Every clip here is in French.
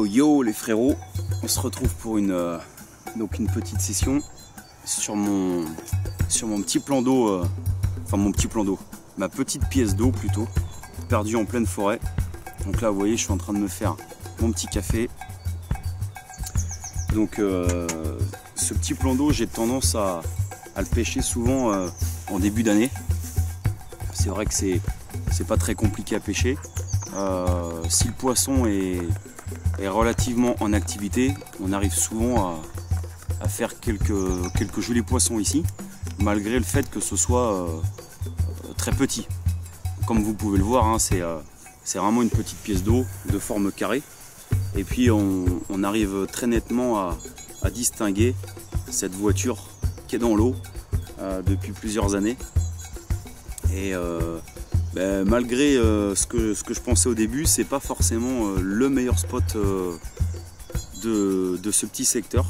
Yo les frérots, on se retrouve pour une petite session sur mon petit plan d'eau, ma petite pièce d'eau plutôt, perdue en pleine forêt. Donc là vous voyez, je suis en train de me faire mon petit café. Donc ce petit plan d'eau, j'ai tendance à le pêcher souvent en début d'année. C'est vrai que c'est pas très compliqué à pêcher. Si le poisson est relativement en activité, on arrive souvent à faire quelques jolis poissons ici, malgré le fait que ce soit très petit. Comme vous pouvez le voir, hein, c'est vraiment une petite pièce d'eau de forme carrée. Et puis on arrive très nettement à distinguer cette voiture qui est dans l'eau depuis plusieurs années. Et malgré ce que je pensais au début, c'est pas forcément le meilleur spot de ce petit secteur.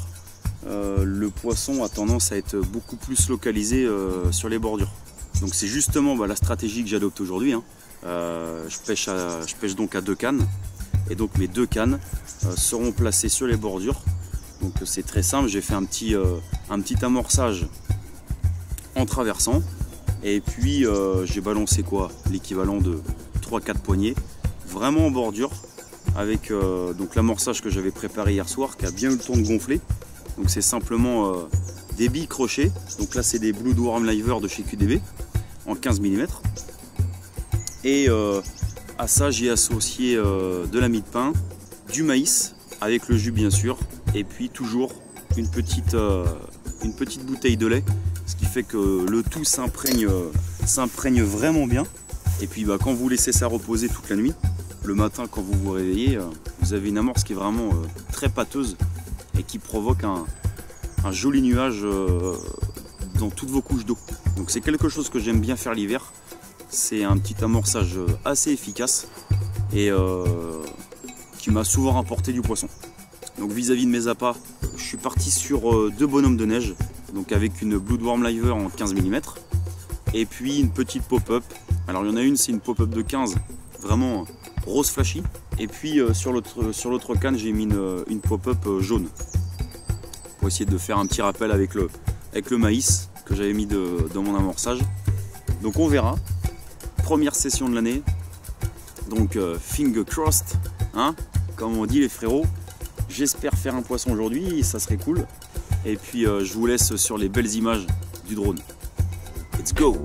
Le poisson a tendance à être beaucoup plus localisé sur les bordures. Donc c'est justement la stratégie que j'adopte aujourd'hui, hein. Je pêche donc à 2 cannes. Et donc mes 2 cannes seront placées sur les bordures. Donc c'est très simple, j'ai fait un petit amorçage en traversant. Et puis j'ai balancé l'équivalent de 3-4 poignées, vraiment en bordure, avec donc l'amorçage que j'avais préparé hier soir, qui a bien eu le temps de gonfler. Donc c'est simplement des billes crochets. Donc là c'est des Blue Dwarf Liver de chez QDB en 15 mm. Et à ça j'ai associé de la mie de pain, du maïs avec le jus bien sûr, et puis toujours une petite bouteille de lait. Ce qui fait que le tout s'imprègne vraiment bien. Et puis quand vous laissez ça reposer toute la nuit, le matin quand vous vous réveillez, vous avez une amorce qui est vraiment très pâteuse et qui provoque un joli nuage dans toutes vos couches d'eau. Donc c'est quelque chose que j'aime bien faire l'hiver. C'est un petit amorçage assez efficace et qui m'a souvent rapporté du poisson. Donc vis-à-vis de mes appâts, je suis parti sur 2 bonhommes de neige. Donc avec une Blue Dwarf Liver en 15 mm et puis une petite pop-up. Alors il y en a une, c'est une pop-up de 15, vraiment rose flashy. Et puis sur l'autre canne, j'ai mis une pop-up jaune pour essayer de faire un petit rappel avec le maïs que j'avais mis dans mon amorçage. Donc on verra. Première session de l'année. Donc finger crossed, hein, comme on dit les frérots. J'espère faire un poisson aujourd'hui, ça serait cool. Et puis je vous laisse sur les belles images du drone. Let's go!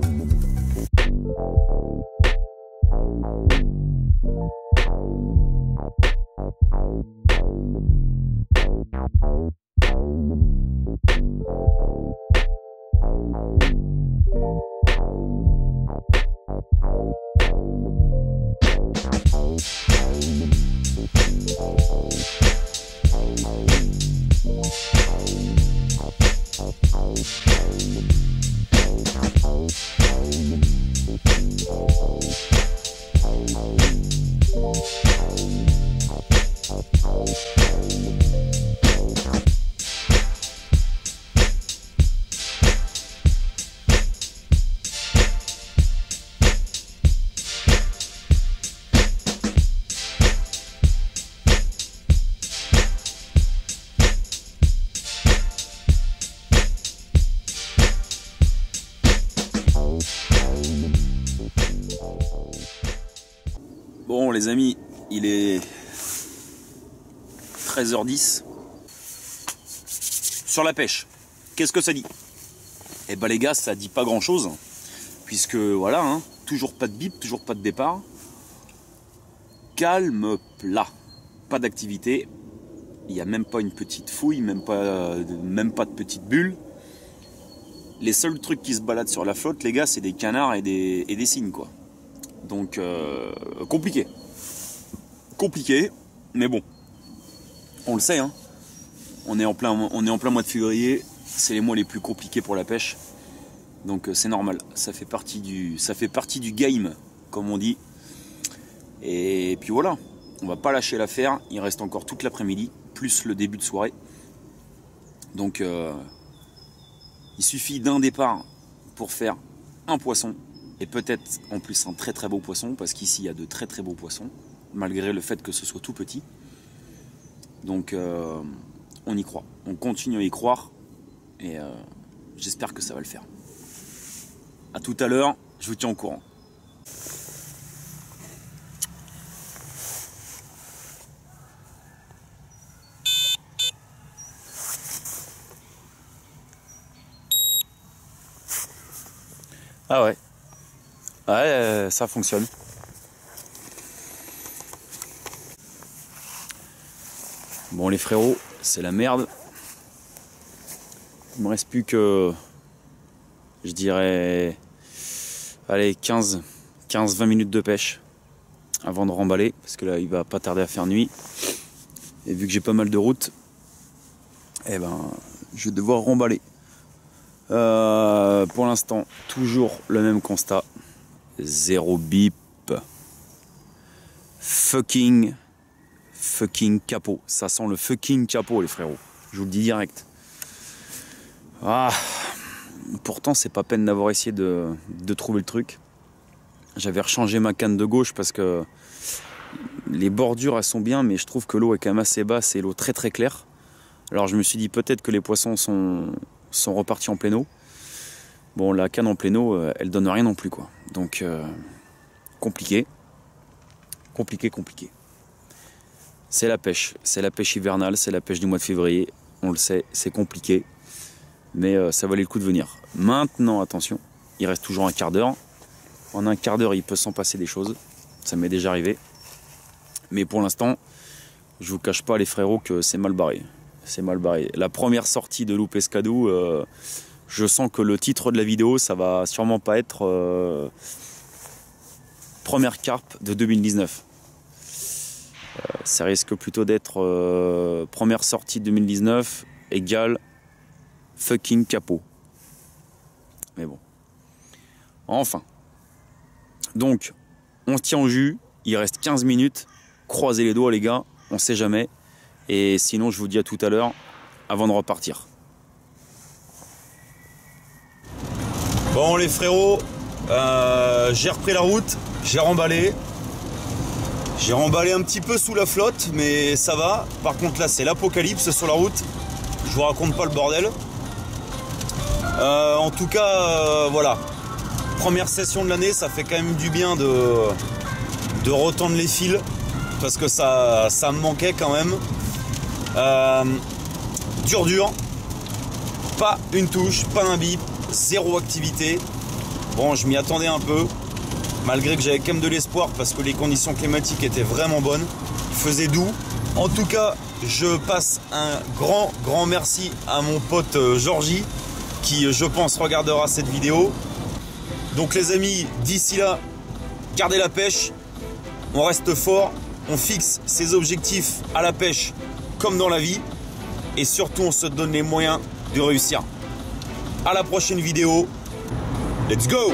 Bon les amis, il est 13h10. Sur la pêche, qu'est-ce que ça dit? Eh ben les gars, ça dit pas grand chose, puisque voilà, hein, toujours pas de bip, toujours pas de départ. Calme plat, pas d'activité, il n'y a même pas une petite fouille, même pas de petite bulle. Les seuls trucs qui se baladent sur la flotte, les gars, c'est des canards et des cygnes, quoi. Donc compliqué, mais bon, on le sait, hein. On est en plein mois de février, c'est les mois les plus compliqués pour la pêche, donc c'est normal, ça fait partie du game, comme on dit. Et puis voilà, on va pas lâcher l'affaire, il reste encore toute l'après-midi, plus le début de soirée, donc il suffit d'un départ pour faire un poisson. Et peut-être en plus un très très beau poisson, parce qu'ici il y a de très très beaux poissons, malgré le fait que ce soit tout petit. Donc on y croit, on continue à y croire et j'espère que ça va le faire. À tout à l'heure, je vous tiens au courant. Ah ouais, ouais, ça fonctionne. Bon les frérots, c'est la merde. Il me reste plus que, je dirais, allez 15-20 minutes de pêche avant de remballer, parce que là il va pas tarder à faire nuit. Et vu que j'ai pas mal de route, eh ben je vais devoir remballer. Pour l'instant, toujours le même constat. Zéro bip. Fucking capot. Ça sent le fucking capot, les frérots. Je vous le dis direct. Ah. Pourtant, c'est pas peine d'avoir essayé de trouver le truc. J'avais rechangé ma canne de gauche parce que les bordures, elles sont bien, mais je trouve que l'eau est quand même assez basse et l'eau très très claire. Alors je me suis dit peut-être que les poissons sont repartis en pleine eau. Bon, la canne en pleine eau, elle donne rien non plus, quoi. Donc, compliqué. C'est la pêche hivernale, c'est la pêche du mois de février. On le sait, c'est compliqué. Mais ça valait le coup de venir. Maintenant, attention, il reste toujours un quart d'heure. En un quart d'heure, il peut s'en passer des choses. Ça m'est déjà arrivé. Mais pour l'instant, je vous cache pas, les frérots, que c'est mal barré. C'est mal barré. La première sortie de Loup Pescadou, je sens que le titre de la vidéo, ça va sûrement pas être première carpe de 2019. Ça risque plutôt d'être première sortie de 2019 égale fucking capot. Mais bon. Enfin. Donc, on se tient au jus. Il reste 15 minutes. Croisez les doigts, les gars. On sait jamais. Et sinon, je vous dis à tout à l'heure, avant de repartir. Bon, les frérots, j'ai repris la route, j'ai remballé. J'ai remballé un petit peu sous la flotte, mais ça va. Par contre, là, c'est l'apocalypse sur la route. Je vous raconte pas le bordel. En tout cas, voilà. Première session de l'année, ça fait quand même du bien de retendre les fils. Parce que ça me manquait quand même. Dur, pas une touche, pas un bip, zéro activité. Bon, je m'y attendais un peu, malgré que j'avais quand même de l'espoir parce que les conditions climatiques étaient vraiment bonnes. Il faisait doux. En tout cas, je passe un grand merci à mon pote Georgie qui, je pense, regardera cette vidéo. Donc les amis, d'ici là, gardez la pêche, on reste fort, on fixe ses objectifs à la pêche comme dans la vie. Et surtout, on se donne les moyens de réussir. À la prochaine vidéo. Let's go!